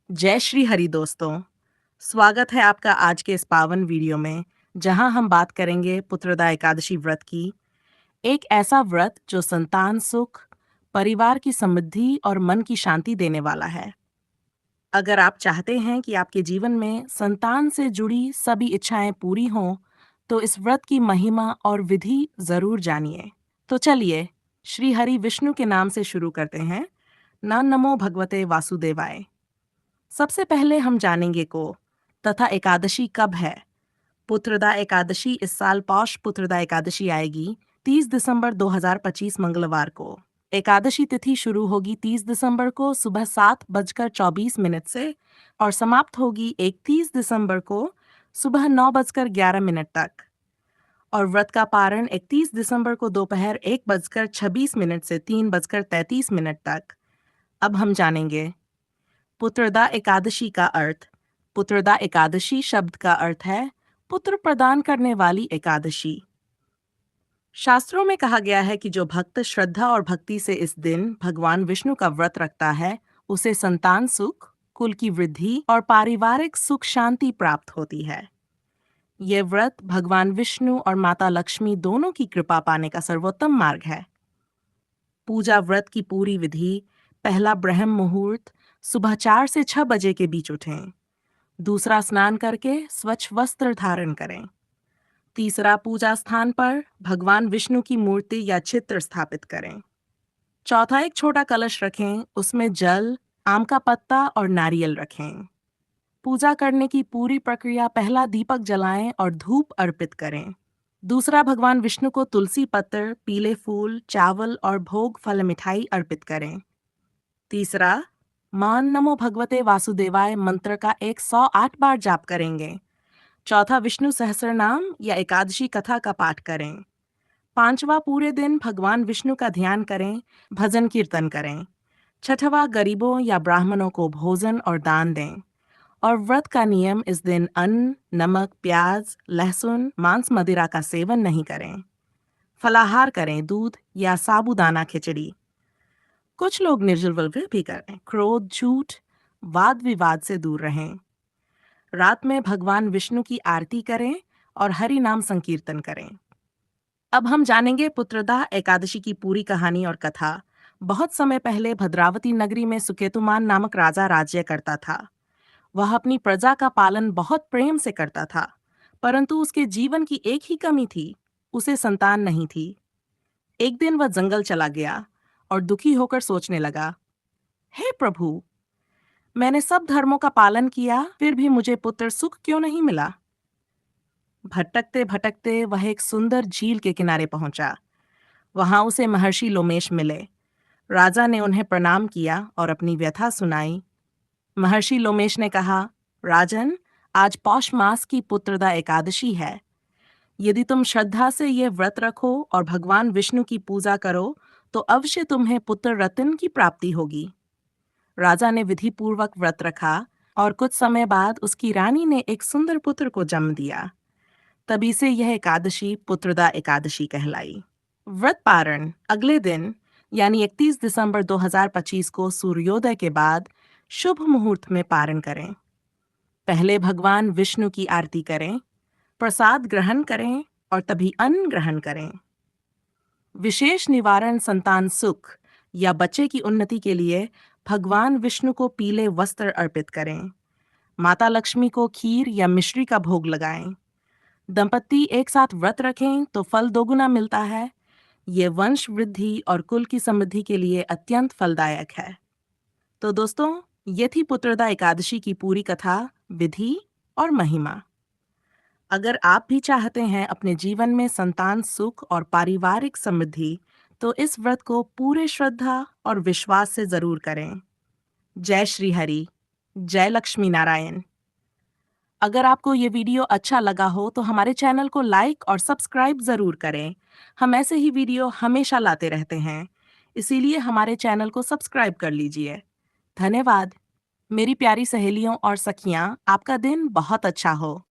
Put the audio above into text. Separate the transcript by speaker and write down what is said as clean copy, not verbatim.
Speaker 1: जय श्री हरि दोस्तों। स्वागत है आपका आज के इस पावन वीडियो में, जहां हम बात करेंगे पुत्रदा एकादशी व्रत की। एक ऐसा व्रत जो संतान सुख, परिवार की समृद्धि और मन की शांति देने वाला है। अगर आप चाहते हैं कि आपके जीवन में संतान से जुड़ी सभी इच्छाएं पूरी हों, तो इस व्रत की महिमा और विधि जरूर जानिए। तो चलिए श्री हरि विष्णु के नाम से शुरू करते हैं। न नमो भगवते वासुदेवाय। सबसे पहले हम जानेंगे को तथा एकादशी कब है। पुत्रदा एकादशी इस साल पौष पुत्रदा एकादशी आएगी 30 दिसंबर 2025 मंगलवार को। एकादशी तिथि शुरू होगी 30 दिसंबर को सुबह 7:24 से और समाप्त होगी 31 दिसंबर को सुबह 9:11 तक। और व्रत का पारण 31 दिसंबर को दोपहर 1:26 से 3:33 तक। अब हम जानेंगे पुत्रदा एकादशी का अर्थ। पुत्रदा एकादशी शब्द का अर्थ है पुत्र प्रदान करने वाली एकादशी। शास्त्रों में कहा गया है कि जो भक्त श्रद्धा और भक्ति से इस दिन भगवान विष्णु का व्रत रखता है, उसे संतान सुख, कुल की वृद्धि और पारिवारिक सुख शांति प्राप्त होती है। यह व्रत भगवान विष्णु और माता लक्ष्मी दोनों की कृपा पाने का सर्वोत्तम मार्ग है। पूजा व्रत की पूरी विधि। पहला ब्रह्म मुहूर्त सुबह 4 से 6 बजे के बीच उठें। दूसरा स्नान करके स्वच्छ वस्त्र धारण करें। तीसरा पूजा स्थान पर भगवान विष्णु की मूर्ति या चित्र स्थापित करें। चौथा एक छोटा कलश रखें, उसमें जल, आम का पत्ता और नारियल रखें। पूजा करने की पूरी प्रक्रिया। पहला दीपक जलाएं और धूप अर्पित करें। दूसरा भगवान विष्णु को तुलसी पत्र, पीले फूल, चावल और भोग फल मिठाई अर्पित करें। तीसरा मान नमो भगवते वासुदेवाय मंत्र का 108 बार जाप करेंगे। चौथा विष्णु सहस्त्र नाम या एकादशी कथा का पाठ करें। पांचवा पूरे दिन भगवान विष्णु का ध्यान करें, भजन कीर्तन करें। छठवां गरीबों या ब्राह्मणों को भोजन और दान दें। और व्रत का नियम, इस दिन अन्न, नमक, प्याज, लहसुन, मांस मदिरा का सेवन नहीं करें। फलाहार करें, दूध या साबूदाना खिचड़ी। कुछ लोग निर्जल व्रत भी करें। क्रोध, झूठ, वाद विवाद से दूर रहें। रात में भगवान विष्णु की आरती करें और हरि नाम संकीर्तन करें। अब हम जानेंगे पुत्रदा एकादशी की पूरी कहानी और कथा। बहुत समय पहले भद्रावती नगरी में सुकेतुमान नामक राजा राज्य करता था। वह अपनी प्रजा का पालन बहुत प्रेम से करता था, परंतु उसके जीवन की एक ही कमी थी, उसे संतान नहीं थी। एक दिन वह जंगल चला गया और दुखी होकर सोचने लगा, हे प्रभु, मैंने सब धर्मों का पालन किया, फिर भी मुझे पुत्र सुख क्यों नहीं मिला। भटकते भटकते वह एक सुंदर झील के किनारे पहुंचा। वहां उसे महर्षि लोमेश मिले। राजा ने उन्हें प्रणाम किया और अपनी व्यथा सुनाई। महर्षि लोमेश ने कहा, राजन, आज पौष मास की पुत्रदा एकादशी है। यदि तुम श्रद्धा से यह व्रत रखो और भगवान विष्णु की पूजा करो, तो अवश्य तुम्हें पुत्र रत्न की प्राप्ति होगी। राजा ने विधि पूर्वक व्रत रखा और कुछ समय बाद उसकी रानी ने एक सुंदर पुत्र को जन्म दिया। तभी से यह एकादशी पुत्रदा एकादशी कहलाई। व्रत पारण अगले दिन यानी 31 दिसंबर 2025 को सूर्योदय के बाद शुभ मुहूर्त में पारण करें। पहले भगवान विष्णु की आरती करें, प्रसाद ग्रहण करें और तभी अन्न ग्रहण करें। विशेष निवारण संतान सुख या बच्चे की उन्नति के लिए भगवान विष्णु को पीले वस्त्र अर्पित करें। माता लक्ष्मी को खीर या मिश्री का भोग लगाएं। दंपति एक साथ व्रत रखें तो फल दोगुना मिलता है। ये वंश वृद्धि और कुल की समृद्धि के लिए अत्यंत फलदायक है। तो दोस्तों, ये थी पुत्रदा एकादशी की पूरी कथा, विधि और महिमा। अगर आप भी चाहते हैं अपने जीवन में संतान सुख और पारिवारिक समृद्धि, तो इस व्रत को पूरे श्रद्धा और विश्वास से जरूर करें। जय श्री हरि, जय लक्ष्मी नारायण। अगर आपको ये वीडियो अच्छा लगा हो तो हमारे चैनल को लाइक और सब्सक्राइब जरूर करें। हम ऐसे ही वीडियो हमेशा लाते रहते हैं, इसीलिए हमारे चैनल को सब्सक्राइब कर लीजिए। धन्यवाद। मेरी प्यारी सहेलियों और सखियां, आपका दिन बहुत अच्छा हो।